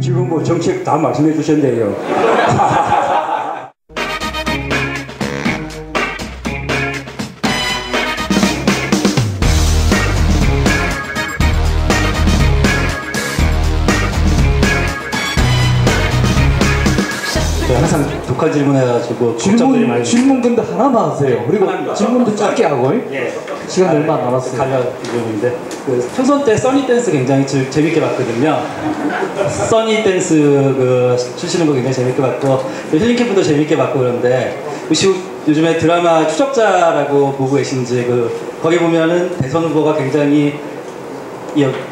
지금 뭐 정책 다 말씀해 주셨네요. 항상 독한 질문해가지고 질문 근데 하나만 하세요. 그리고 질문도 짧게 하고. 예. 시간 얼마 안 남았어요. 가려 질문인데 그 총선 때 써니 댄스 굉장히 재밌게 봤거든요. 써니 댄스 그 추시는 거 굉장히 재밌게 봤고 힐링 캠프도 재밌게 봤고 그런데 혹시 요즘에 드라마 추적자라고 보고 계신지 거기 보면은 대선 후보가 굉장히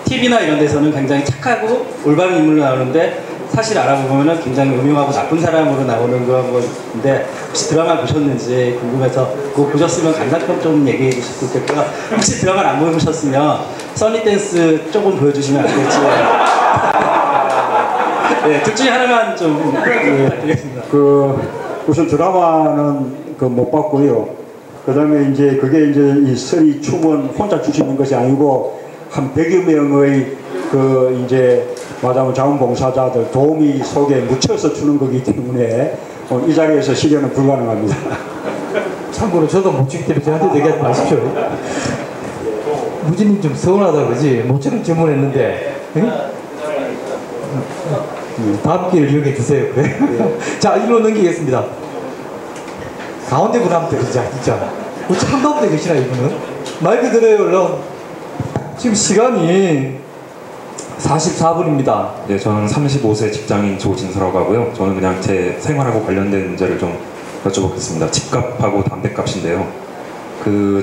TV나 이런 데서는 굉장히 착하고 올바른 인물로 나오는데 사실 알아보면 굉장히 음흉하고 나쁜 사람으로 나오는 그런 건데 혹시 드라마 보셨는지 궁금해서 그거 보셨으면 간단히 좀 얘기해 주실 수 있겠고요. 혹시 드라마를 안 보셨으면 써니 댄스 조금 보여주시면 안 될지. 네, 둘 중에 하나만 좀 부탁드리겠습니다. 우선 드라마는 못 봤고요. 그 다음에 이제 그게 이제 이 써니 춤은 혼자 추시는 것이 아니고 한 100여 명의 이제 마다하면 자원봉사자들 도우미 속에 묻혀서 추는 거기 때문에 이 자리에서 실현은 불가능합니다. 참고로 저도 못 추기 때문에 저한테 얘기하지 마십시오. 무진님 좀 서운하다 그러지? 모처럼 질문했는데 다음 기회를 이용해 주세요. 그래. 자, 일로 넘기겠습니다. 가운데 분 한번 드리자. 진짜 참 가운데 계시나 이분은? 말 그대로요. 얼른 지금 시간이 44분입니다. 네, 저는 35세 직장인 조진서라고 하고요. 저는 그냥 제 생활하고 관련된 문제를 좀 여쭤보겠습니다. 집값하고 담배값인데요.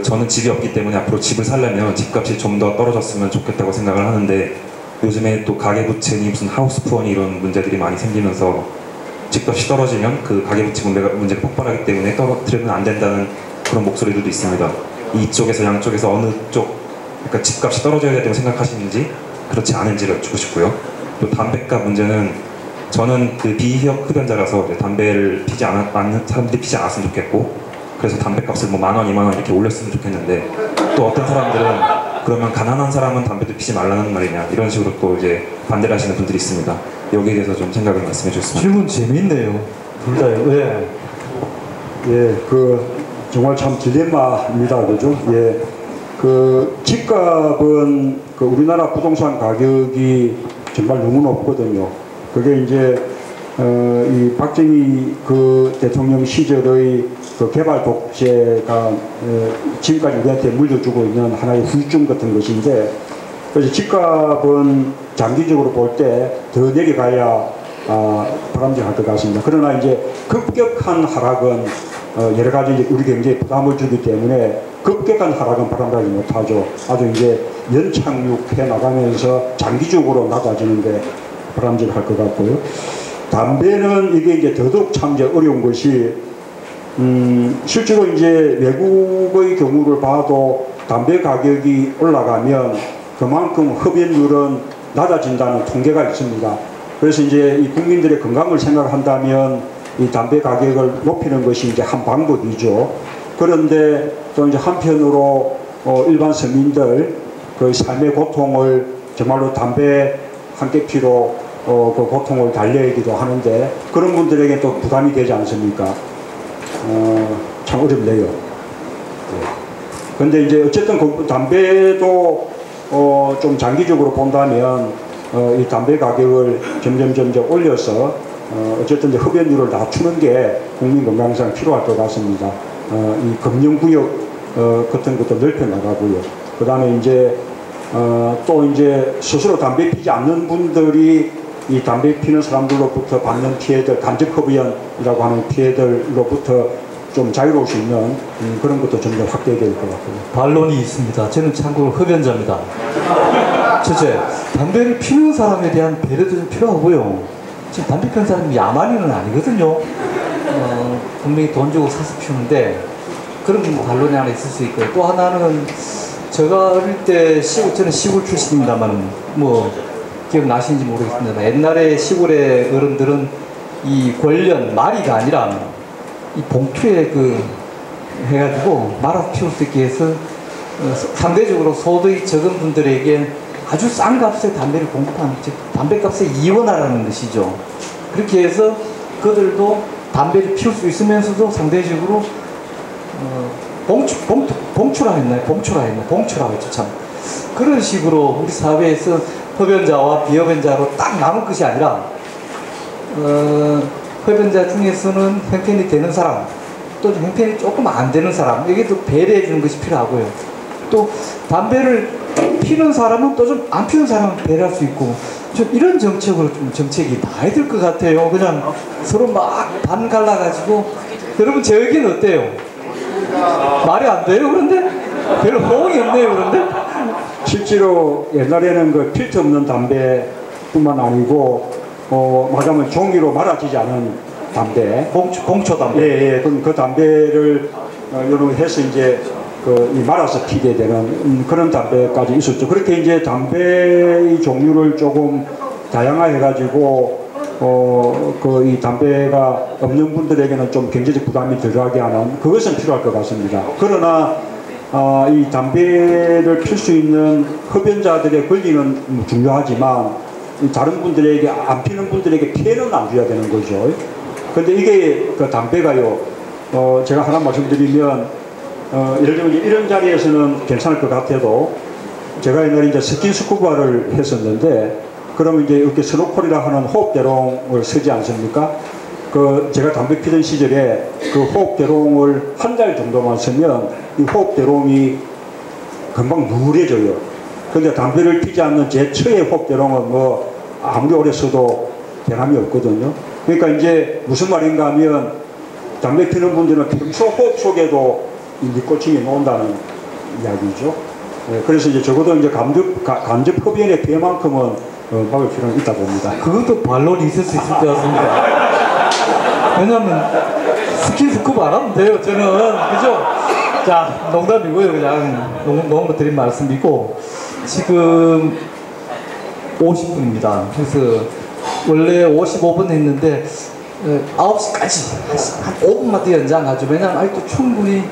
저는 집이 없기 때문에 앞으로 집을 살려면 집값이 좀 더 떨어졌으면 좋겠다고 생각을 하는데 요즘에 또 가계부채니 무슨 하우스푸어니 이런 문제들이 많이 생기면서 집값이 떨어지면 그 가계부채 문제가 폭발하기 때문에 떨어뜨리면 안 된다는 그런 목소리들도 있습니다. 이쪽에서 양쪽에서 어느 쪽, 그러니까 집값이 떨어져야 된다고 생각하시는지 그렇지 않은지를 여쭙고 싶고요. 또 담배값 문제는 저는 비희역 흡연자라서 담배를 피지 않는 사람들이 피지 않았으면 좋겠고 그래서 담배값을 뭐 10,000원, 20,000원 이렇게 올렸으면 좋겠는데 또 어떤 사람들은 그러면 가난한 사람은 담배도 피지 말라는 말이냐 이런 식으로 또 이제 반대를 하시는 분들이 있습니다. 여기에 대해서 좀 생각을 말씀해 주셨습니다. 질문 재밌네요. 둘 다요. 네. 예, 정말 참 딜레마입니다. 그죠? 예. 집값은 우리나라 부동산 가격이 정말 너무 높거든요. 그게 이제 이 박정희 대통령 시절의 개발 독재가 지금까지 우리한테 물려주고 있는 하나의 후유증 같은 것인데, 그래서 집값은 장기적으로 볼 때 더 내려가야 바람직할 것 같습니다. 그러나 이제 급격한 하락은 여러 가지 우리 경제에 부담을 주기 때문에 급격한 하락은 바람직하지 못하죠. 아주 이제 연착륙해 나가면서 장기적으로 낮아지는 게 바람직할 것 같고요. 담배는 이게 이제 더더욱 참 이제 어려운 것이 실제로 이제 외국의 경우를 봐도 담배 가격이 올라가면 그만큼 흡연율은 낮아진다는 통계가 있습니다. 그래서 이제 이 국민들의 건강을 생각한다면 이 담배 가격을 높이는 것이 이제 한 방법이죠. 그런데 또 이제 한편으로 일반 서민들 그 삶의 고통을 정말로 담배 한 깨피로 그 고통을 달래기도 하는데 그런 분들에게 또 부담이 되지 않습니까? 참 어렵네요. 그런데 이제 어쨌든 담배도 좀 장기적으로 본다면 이 담배 가격을 점점 올려서 어쨌든 이제 흡연율을 낮추는 게 국민 건강상 필요할 것 같습니다. 이 금융구역 같은 것도 넓혀 나가고요. 그 다음에 이제 또 이제 스스로 담배 피지 않는 분들이 이 담배 피는 사람들로부터 받는 피해들, 간접 흡연이라고 하는 피해들로부터 좀 자유로울 수 있는 그런 것도 점점 확대해야 될 것 같고요. 반론이 있습니다. 저는 참고로 흡연자입니다. 첫째, 담배를 피우는 사람에 대한 배려도 좀 필요하고요. 지금 담배 피우는 사람이 야만인은 아니거든요. 분명히 돈 주고 사서 피우는데 그런 반론이 하나 있을 수 있고요. 또 하나는 제가 어릴 때 저는 시골 출신입니다만 뭐 기억나시는지 모르겠습니다. 옛날에 시골의 어른들은 이 권련, 마리가 아니라 이 봉투에 해가지고 말아서 피울 수 있게 해서 상대적으로 소득이 적은 분들에게 아주 싼 값에 담배를 공급하는, 즉 담배값을 이원하라는 것이죠. 그렇게 해서 그들도 담배를 피울 수 있으면서도 상대적으로 봉출화 했나요? 봉출화 했죠, 참. 그런 식으로 우리 사회에서 흡연자와 비흡연자로 딱 남은 것이 아니라 흡연자 중에서는 형편이 되는 사람, 또 형편이 조금 안 되는 사람, 여기도 배려해 주는 것이 필요하고요. 또 담배를 피는 사람은 또 좀 안 피는 사람은 배려할 수 있고, 좀 이런 정책으로 좀 정책이 나야 될 것 같아요. 그냥 서로 막 반 갈라가지고. 여러분 제 의견 어때요? 말이 안 돼요? 그런데 별로 호응이 없네요. 그런데 실제로 옛날에는 그 필터 없는 담배뿐만 아니고 말하자면 종이로 말아지지 않은 담배, 봉초 담배. 예, 그 담배를 여러 해서 이제 이 말아서 피게 되는 그런 담배까지 있었죠. 그렇게 이제 담배의 종류를 조금 다양화해가지고 이 담배가 없는 분들에게는 좀 경제적 부담이 덜하게 하는 그것은 필요할 것 같습니다. 그러나 이 담배를 필 수 있는 흡연자들의 권리는 중요하지만 다른 분들에게 안 피는 분들에게 피해는 안 줘야 되는 거죠. 근데 이게 그 담배가요, 제가 하나 말씀드리면 예를 들면 이런 자리에서는 괜찮을 것 같아도 제가 옛날에 이제 스킨스쿠버를 했었는데 그러면 이제 이렇게 스노콜이라 하는 호흡대롱을 쓰지 않습니까? 제가 담배 피던 시절에 그 호흡대롱을 한 달 정도만 쓰면 이 호흡대롱이 금방 누래져요. 근데 담배를 피지 않는 제 처의 호흡대롱은 뭐 아무리 오래 써도 변함이 없거든요. 그러니까 이제 무슨 말인가 하면 담배 피는 분들은 평소 호흡 속에도 니코틴이 나온다는 이야기죠. 네, 그래서 이제 적어도 이제 간접 흡연의 피해만큼은 막을 필요는 있다 봅니다. 그것도 반론이 있을 수 있을 것 같습니다. 왜냐면 스킨스쿠버 안 하면 돼요, 저는. 그죠? 자, 농담이고요. 그냥 농담 드린 말씀이고, 지금 50분입니다. 그래서 원래 55분 했는데 9시까지 한 5분만 더 연장하죠. 왜냐면 아직도 충분히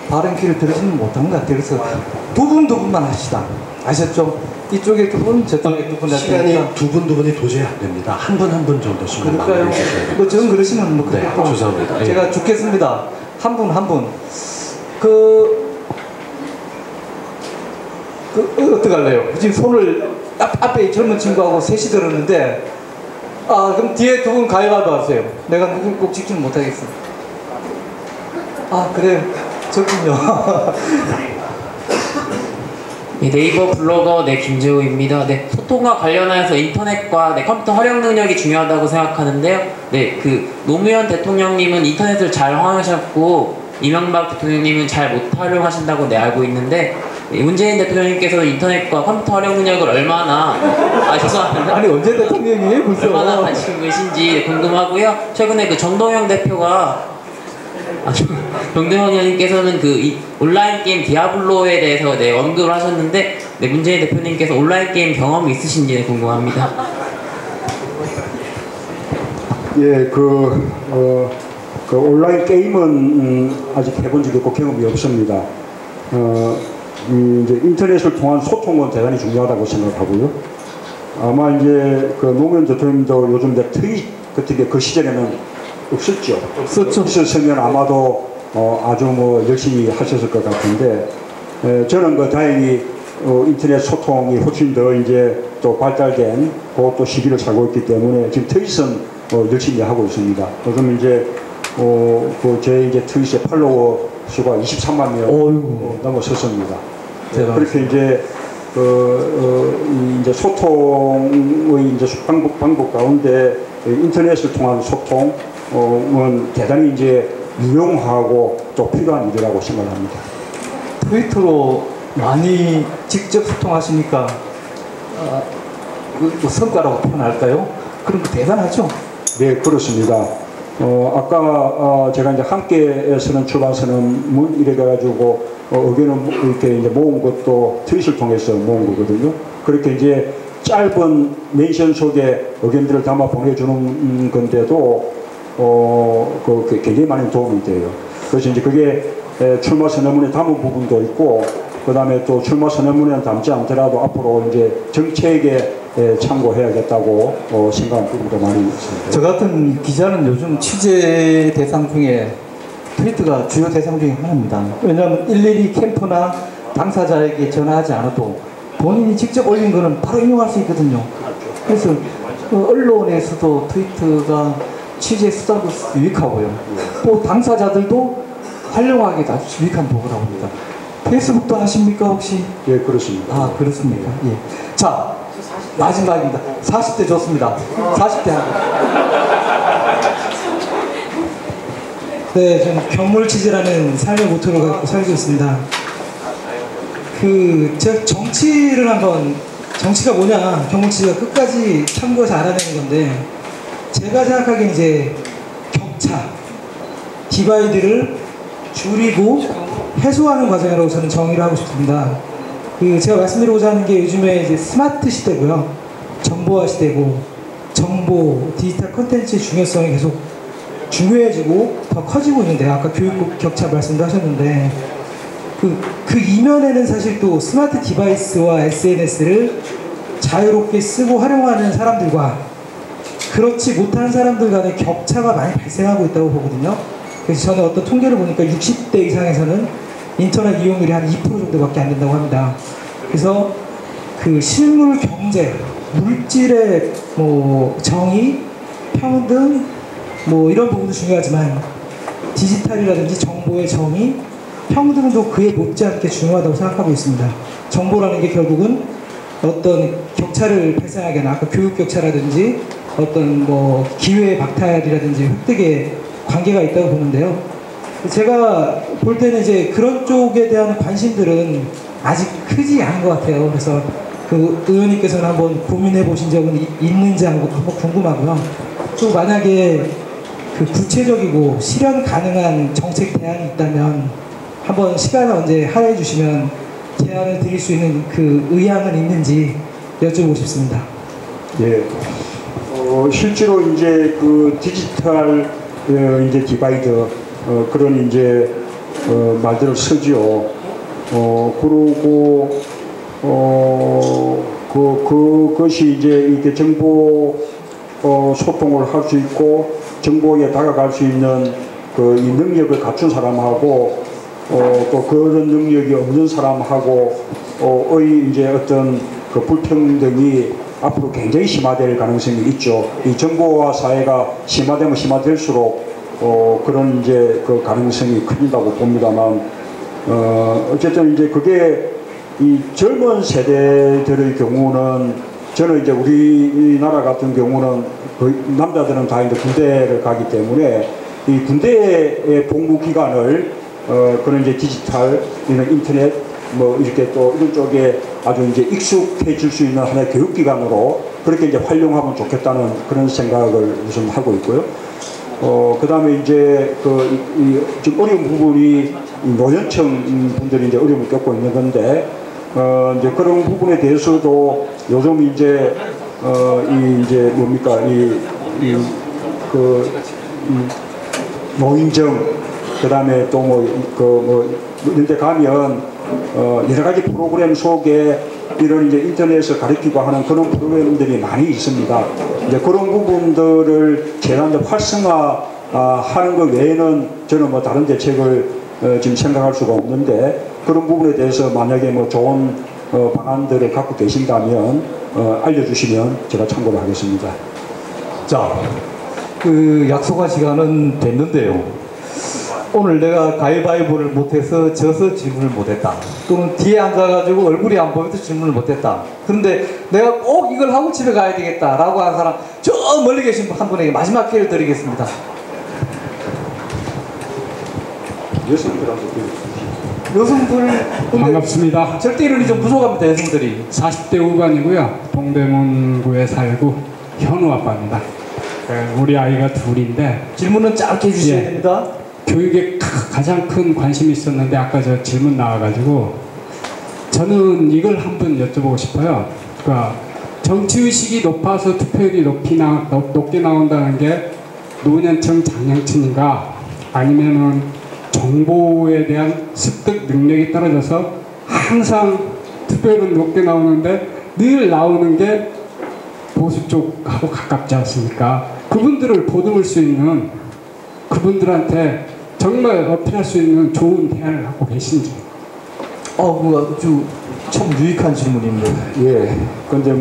발언기를 들으지는 못한 것 같아요. 그래서 두 분만 합시다. 아셨죠? 이쪽에 두 분, 저쪽에 두 분. 시간이 두 분이 도저히 안 됩니다. 한 분 정도씩만 그러니까요. 남겨주셔야 돼요. 뭐 전 그러시면 뭐 네, 죄송합니다. 제가 죽겠습니다. 한 분. 어떡할래요? 지금 손을 앞에 젊은 친구하고 셋이 들었는데, 그럼 뒤에 두 분 가위바위보 하세요. 내가 누굴 꼭 직접 못하겠어. 그래요. 저군요. 네이버 블로거 김재호입니다. 소통과 관련해서 인터넷과 컴퓨터 활용 능력이 중요하다고 생각하는데요. 노무현 대통령님은 인터넷을 잘 활용하셨고 이명박 대통령님은 잘 못 활용하신다고 알고 있는데, 문재인 대통령님께서는 인터넷과 컴퓨터 활용 능력을 얼마나 죄송합니다. 아니 언제 대통령이에요? 벌써. 얼마나 가지고 계신지 궁금하고요. 최근에 정동영 대표가 정동영 의원님께서는 이 온라인 게임 디아블로에 대해서 언급을 하셨는데, 문재인 대표님께서 온라인 게임 경험이 있으신지 궁금합니다. 예, 그 온라인 게임은 아직 해본 적이 없고 경험이 없습니다. 이제 인터넷을 통한 소통은 대단히 중요하다고 생각하고요. 아마 이제 노무현 대통령도 요즘 트윗 같은 게 그 시절에는 없었죠. 있었으면 아마도 아주 열심히 하셨을 것 같은데, 저는 다행히 인터넷 소통이 훨씬 더 이제 또 발달된 그것도 시기를 살고 있기 때문에 지금 트윗은 열심히 하고 있습니다. 요즘 이제 제 이제 트윗의 팔로워 수가 23만 명 넘어섰습니다. 그렇게 이제 이제 소통의 이제 방법 가운데 인터넷을 통한 소통은 대단히 이제 유용하고 또 필요한 일이라고 생각합니다. 트위터로 많이 직접 소통하시니까 그 성과라고 표현할까요? 그런 거 대단하죠? 네, 그렇습니다. 아까 제가 이제 함께 쓰는 출판서는 이래가지고 의견을 이렇게 이제 모은 것도 트윗을 통해서 모은 거거든요. 그렇게 이제 짧은 멘션 속에 의견들을 담아 보내주는 건데도 굉장히 많은 도움이 돼요. 그래서 이제 그게 출판서 논문에 담은 부분도 있고 그다음에 또 출마 선언문에는 담지 않더라도 앞으로 이제 정책에 참고해야겠다고 생각하는 부분도 많이 있습니다. 저 같은 기자는 요즘 취재 대상 중에 트위터가 주요 대상 중에 하나입니다. 왜냐하면 일일이 캠프나 당사자에게 전화하지 않아도 본인이 직접 올린 거는 바로 인용할 수 있거든요. 그래서 언론에서도 트위터가 취재 수단도 유익하고요. 또 당사자들도 활용하기에 아주 유익한 도구라고 합니다. 페이스북도 하십니까 혹시? 예, 그렇습니다. 아, 그렇습니까? 예. 자, 마지막입니다. 40대 좋습니다. 40대 네, 저는 경물 취재라는 삶의 모토를 갖고 살고 있습니다. 제가 정치를 한번, 정치가 뭐냐, 경물 취재가 끝까지 탐구해서 알아내는 건데, 제가 생각하기엔 이제 격차, 디바이드를 줄이고 해소하는 과정이라고 저는 정의를 하고 싶습니다. 제가 말씀드리고자 하는 게 요즘에 이제 스마트 시대고요. 정보화 시대고, 정보, 디지털 콘텐츠의 중요성이 계속 중요해지고 더 커지고 있는데, 아까 교육 격차 말씀도 하셨는데, 그 이면에는 사실 또 스마트 디바이스와 SNS를 자유롭게 쓰고 활용하는 사람들과 그렇지 못한 사람들 간의 격차가 많이 발생하고 있다고 보거든요. 그래서 저는 어떤 통계를 보니까 60대 이상에서는 인터넷 이용률이 한 2% 정도밖에 안 된다고 합니다. 그래서 그 실물 경제, 물질의 뭐 정의, 평등, 뭐 이런 부분도 중요하지만 디지털이라든지 정보의 정의, 평등도 그에 못지않게 중요하다고 생각하고 있습니다. 정보라는 게 결국은 어떤 격차를 발생하게 하는, 아까 교육 격차라든지 어떤 뭐 기회의 박탈이라든지 획득의 관계가 있다고 보는데요. 제가 볼 때는 이제 그런 쪽에 대한 관심들은 아직 크지 않은 것 같아요. 그래서 그 의원님께서는 한번 고민해 보신 적은 있는지 한번 궁금하고요. 또 만약에 그 구체적이고 실현 가능한 정책 대안이 있다면 한번 시간을 언제 할애해 주시면 제안을 드릴 수 있는 그 의향은 있는지 여쭤보고 싶습니다. 예. 실제로 이제 그 디지털 이제 디바이드 그런 이제 말들을 쓰죠. 그러고 그것이 이제 이렇게 정보 소통을 할 수 있고 정보에 다가갈 수 있는 그 이 능력을 갖춘 사람하고 또 그런 능력이 없는 사람하고 이제 어떤 그 불평등이 앞으로 굉장히 심화될 가능성이 있죠. 이 정보화 사회가 심화되면 심화될수록 그런 이제 그 가능성이 커진다고 봅니다만 어쨌든 이제 그게 이 젊은 세대들의 경우는 저는 이제 우리나라 같은 경우는 그 남자들은 다 이제 군대를 가기 때문에 이 군대의 복무 기간을 그런 이제 디지털, 인터넷 뭐 이렇게 또 이런 쪽에 아주 이제 익숙해질 수 있는 하나의 교육기관으로 그렇게 이제 활용하면 좋겠다는 그런 생각을 우선 하고 있고요. 그 다음에 이제 좀 어려운 부분이 노년층 분들이 이제 어려움을 겪고 있는 건데, 이제 그런 부분에 대해서도 요즘 이제, 이제 뭡니까, 노인정, 그 다음에 또 이런 데 가면, 여러 가지 프로그램 속에 이런 이제 인터넷을 가르치고 하는 그런 프로그램들이 많이 있습니다. 이제 그런 부분들을 재단적 활성화 하는 것 외에는 저는 뭐 다른 대책을 지금 생각할 수가 없는데, 그런 부분에 대해서 만약에 뭐 좋은 방안들을 갖고 계신다면 알려주시면 제가 참고를 하겠습니다. 자, 그 약속한 시간은 됐는데요. 오늘 내가 가위바위보를 못해서 져서 질문을 못했다. 또는 뒤에 앉아가지고 얼굴이 안 보여서 질문을 못했다. 그런데 내가 꼭 이걸 하고 집에 가야 되겠다라고 하는 사람, 저 멀리 계신 한 분에게 마지막 기회를 드리겠습니다. 여성들한테 여성들 반갑습니다. 절대인원이 좀 부족합니다. 여성들이 40대 후반이고요. 동대문구에 살고 현우 아빠입니다. 우리 아이가 둘인데 질문은 짧게 해주셔야 예. 됩니다. 교육에 가장 큰 관심이 있었는데 아까 저 질문 나와가지고 저는 이걸 한번 여쭤보고 싶어요. 그러니까 정치의식이 높아서 투표율이 높게 나온다는 게 노년층 장년층인가, 아니면은 정보에 대한 습득 능력이 떨어져서 항상 투표율은 높게 나오는데 늘 나오는 게 보수 쪽하고 가깝지 않습니까? 그분들을 보듬을 수 있는, 그분들한테 정말 어필할 수 있는 좋은 대안을 하고 계신지. 그 아주 참 유익한 질문입니다. 예. 근데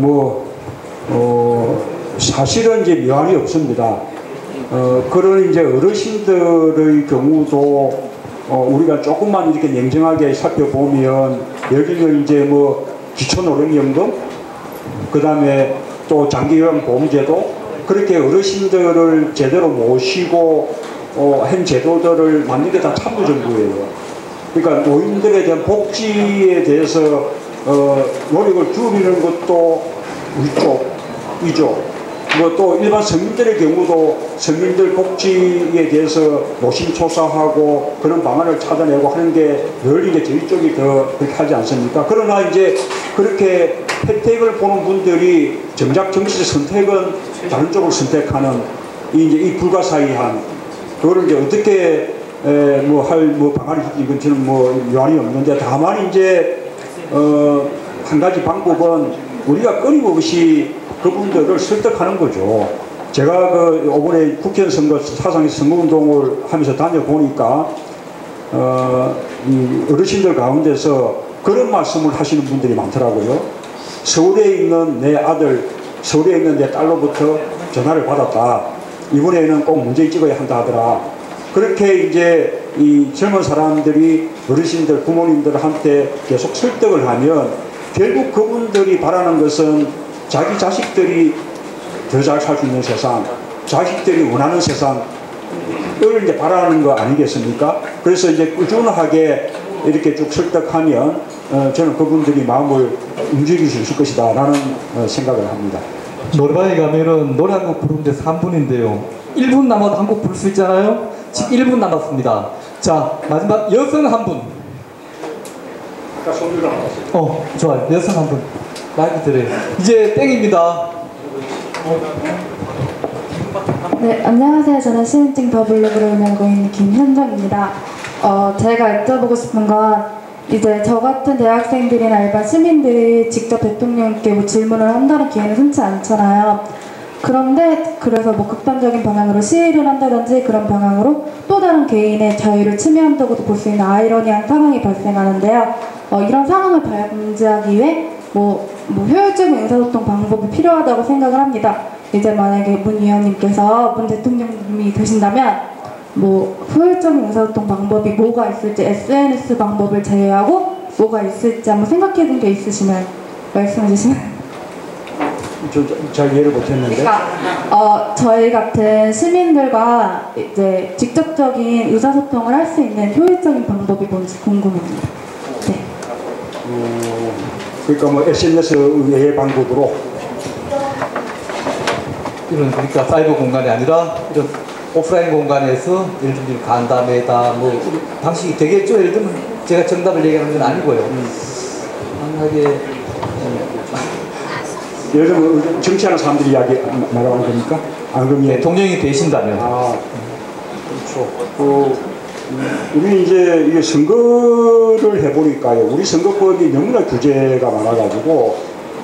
사실은 이제 묘안이 없습니다. 그런 이제 어르신들의 경우도 우리가 조금만 이렇게 냉정하게 살펴보면, 예를 들면 이제 기초노령연금, 그 다음에 또 장기요양보험제도, 그렇게 어르신들을 제대로 모시고 한 제도들을 만든 게 다 참여정부예요. 그러니까 노인들에 대한 복지에 대해서 노력을 기울이는 것도 이쪽. 또 일반 서민들의 경우도 서민들 복지에 대해서 노심초사하고 그런 방안을 찾아내고 하는 게 늘 이제 저희 쪽이 더 그렇게 하지 않습니까? 그러나 이제 그렇게 혜택을 보는 분들이 정작 정치적 선택은 다른 쪽을 선택하는 이 불가사의한, 그거를 이제 어떻게 방안이 이건 저는 요한이 없는데, 다만 이제 한 가지 방법은 우리가 끊임없이 그분들을 설득하는 거죠. 제가 이번에 국회의원 선거 사상에서 선거운동을 하면서 다녀보니까 이 어르신들 가운데서 그런 말씀을 하시는 분들이 많더라고요. 서울에 있는 내 아들, 서울에 있는 내 딸로부터 전화를 받았다. 이번에는 꼭 문제 찍어야 한다 하더라. 그렇게 이제 이 젊은 사람들이 어르신들, 부모님들한테 계속 설득을 하면 결국 그분들이 바라는 것은 자기 자식들이 더 잘 살 수 있는 세상, 자식들이 원하는 세상을 이제 바라는 거 아니겠습니까? 그래서 이제 꾸준하게 이렇게 쭉 설득하면 저는 그분들이 마음을 움직일 수 있을 것이다 라는 생각을 합니다. 노래방에 가면은 노래 한 곡 부르는데 3분인데요. 1분 남아도 한 곡 부를 수 있잖아요. 지금 1분 남았습니다. 자, 마지막 여성 한 분. 아까 손들어 나왔어요. 좋아요. 여성 한 분. 마이크 드려요. 이제 땡입니다. 네, 안녕하세요. 저는 시민증 더블로그를 운영하고 있는 김현정입니다. 제가 여쭤보고 싶은 건, 이제 저 같은 대학생들이나 일반 시민들이 직접 대통령께 질문을 한다는 기회는 흔치 않잖아요. 그런데 그래서 극단적인 방향으로 시위를 한다든지 그런 방향으로 또 다른 개인의 자유를 침해한다고도 볼 수 있는 아이러니한 상황이 발생하는데요. 이런 상황을 방지하기 위해 효율적인 의사소통 방법이 필요하다고 생각을 합니다. 이제 만약에 문 위원님께서 문 대통령님이 되신다면 효율적인 의사소통 방법이 뭐가 있을지, SNS 방법을 제외하고 뭐가 있을지 한번 생각해둔 게 있으시면 말씀해 주시면. 잘 이해를 못했는데. 그러니까 저희 같은 시민들과 이제 직접적인 의사소통을 할 수 있는 효율적인 방법이 뭔지 궁금합니다. 네. 그러니까 SNS 외의 방법으로 그러니까 사이버 공간이 아니라 이런 오프라인 공간에서 예를 들면 간담회다 방식이 되겠죠. 예를 들면 제가 정답을 얘기하는 건 아니고요. 만약에 예를 들면 정치하는 사람들이 이야기 말하는 겁니까? 대통령이 되신다면. 그렇죠. 우리 이제 이게 선거를 해보니까요. 우리 선거법이 너무나 규제가 많아가지고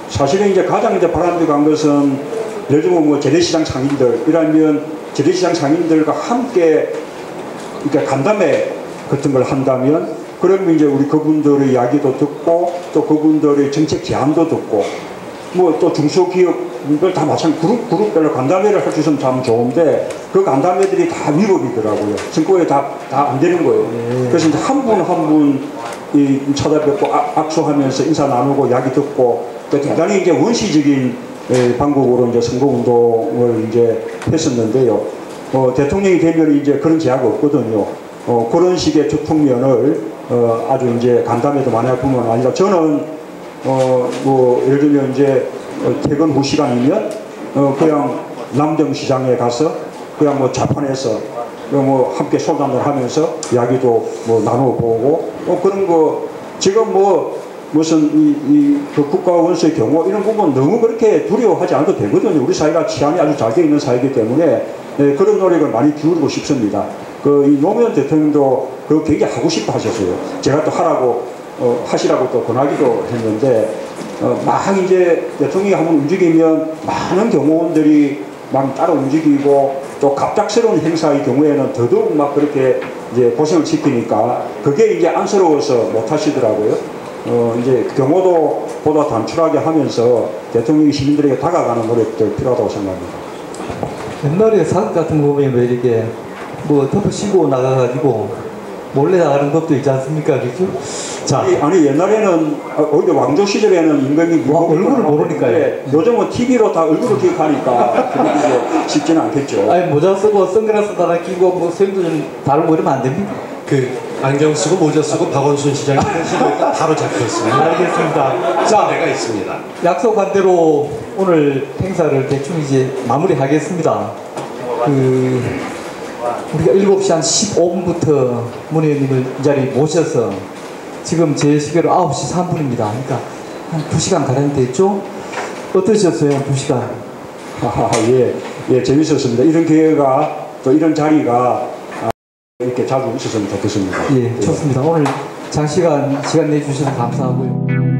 사실은 이제 가장 이제 바람직한 것은 예를 들면 재래시장 상인들 이라면 재래시장 상인들과 함께 그러니까 간담회 같은 걸 한다면 그러면 이제 우리 그분들의 이야기도 듣고 또 그분들의 정책 제안도 듣고 또 중소기업들 다 마찬가지 그룹별로 간담회를 할 수 있으면 참 좋은데 그 간담회들이 다 위법이더라고요. 선거에 다 안 되는 거예요. 그래서 이제 한 분 한 분 찾아뵙고 악수하면서 인사 나누고 이야기 듣고 대단히 이제 원시적인 방법으로 이제 선거운동을 이제 했었는데요. 대통령이 되면 이제 그런 제약이 없거든요. 그런 식의 초통면을 아주 이제 간담회도 많이 할 뿐만 아니라 저는 예를 들면 이제 퇴근 후 시간이면 그냥 남정시장에 가서 그냥 자판에서 함께 소담을 하면서 이야기도 나눠보고 그런 거 지금 무슨 그 국가 원수의 경우 이런 부분 너무 그렇게 두려워하지 않아도 되거든요. 우리 사회가 치안이 아주 잘 되어 있는 사회이기 때문에 그런 노력을 많이 기울이고 싶습니다. 이 노무현 대통령도 그거 굉장히 하고 싶어 하셨어요. 제가 또 하라고 하시라고 또 권하기도 했는데 막 이제 대통령이 한번 움직이면 많은 경호원들이 막 따라 움직이고 또 갑작스러운 행사의 경우에는 더더욱 막 그렇게 이제 고생을 시키니까 그게 이제 안쓰러워서 못 하시더라고요. 이제 경호도 보다 단출하게 하면서 대통령이 시민들에게 다가가는 노력도 필요하다고 생각합니다. 옛날에 사극 같은 거 보면 왜 이렇게 뭐 덮어씌고 나가가지고 몰래 나가는 것도 있지 않습니까? 그죠? 자. 아니 옛날에는 오히려 왕조 시절에는 임금이 얼굴을 모르니까요. 요즘은 TV로 다 얼굴을 기억하니까 그게 이제 쉽지는 않겠죠. 아니 모자 쓰고 선글라스 하나 끼고 뭐 소임도 좀 다루고 이러면 안 됩니까? 그 안경 쓰고 모자 쓰고 박원순 시장이 하시니까 바로 잡혔습니다. 알겠습니다. 자, 내가 있습니다. 약속한 대로 오늘 행사를 대충 이제 마무리하겠습니다. 우리가 7시 한 15분부터 문 의원님을 이 자리에 모셔서 지금 제 시계로 9시 3분입니다. 그러니까 한 2시간 가량 됐죠? 어떠셨어요? 2시간? 예, 재밌었습니다. 이런 기회가 또 이런 자리가 이렇게 자주 있었으면 좋겠습니다. 예, 좋습니다. 오늘 장시간 시간 내주셔서 감사하고요.